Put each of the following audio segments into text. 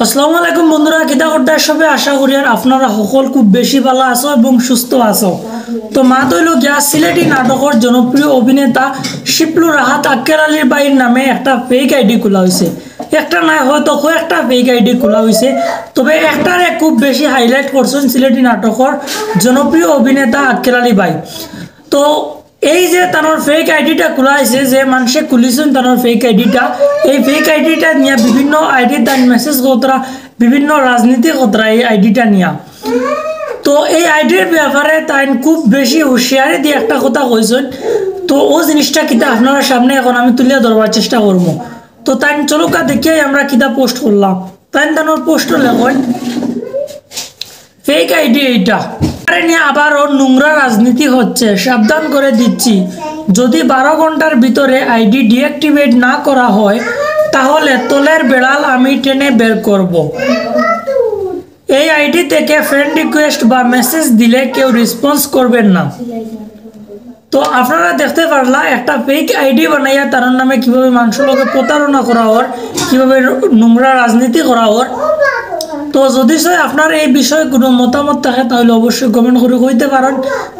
আসসালামু আলাইকুম বন্ধুরা, কিতা করতে সবে আশা করি আর আপনারা সকল খুব বেশি ভালো আছো এবং সুস্থ আছো। তো মা তৈল গিয়া সিলেটি নাটকের জনপ্রিয় অভিনেতা শিপলু রাহাত আক্কের আলীর বাইর নামে একটা ফেক আইডি খোলা হয়েছে। একটা নাই হয়তো একটা ফেক আইডি খোলা হয়েছে, তবে একটারে খুব বেশি হাইলাইট করছেন সিলেটি নাটকের জনপ্রিয় অভিনেতা আক্কের আলী ভাই। তো এই যে তানোর ফেক আইডিটা খোলা হয়েছে, যে মানুষে খুলিছেন তানোর ফেক আইডিটা, এই ফেক আইডিটা নিয়ে বিভিন্ন আইডি তার মেসেজ কতরা, বিভিন্ন রাজনীতি কতরা এই আইডিটা নিয়ে। তো এই আইডির ব্যাপারে তাই খুব বেশি হুঁশিয়ারি দিয়ে একটা কথা কইছেন। তো ও জিনিসটা কিতা আপনারা সামনে এখন আমি তুলে ধরবার চেষ্টা করবো। তো তাই চলুকা দেখিয়ে আমরা কিতা পোস্ট করলাম। তাই তানোর পোস্ট লেখন ফেক আইডি এইটা নিয়ে আবারও নোংরা রাজনীতি হচ্ছে, সাবধান করে দিচ্ছি। যদি 12 ঘন্টার ভিতরে আইডি ডিঅ্যাক্টিভেট না করা হয় তাহলে তোলের বেড়াল আমি টেনে বের করব। এই আইডি থেকে ফ্রেন্ড রিকোয়েস্ট বা মেসেজ দিলে কেউ রেসপন্স করবেন না। তো আপনারা দেখতে পারলা একটা ফেক আইডি বানাইয়া তার নামে কিভাবে মানুষের লোকে প্রতারণা করা হর, কিভাবে নোংরা রাজনীতি করা হর। তো যদি আপনার এই বিষয়ে কোনো মতামত থাকে তাহলে অবশ্যই কমেন্ট করে কইতে পারেন।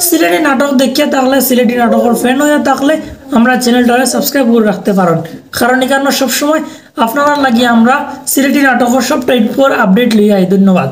সিলেটি নাটক দেখিয়ে থাকলে, সিলেটি নাটকের ফ্যান হয়ে থাকলে আমরা চ্যানেলটাকে সাবস্ক্রাইব করে রাখতে পারেন, কারণ এখানে সবসময় আপনারা লাগিয়ে আমরা সিলেটি নাটকের সব টাইপের আপডেট লিয়ে আই। ধন্যবাদ।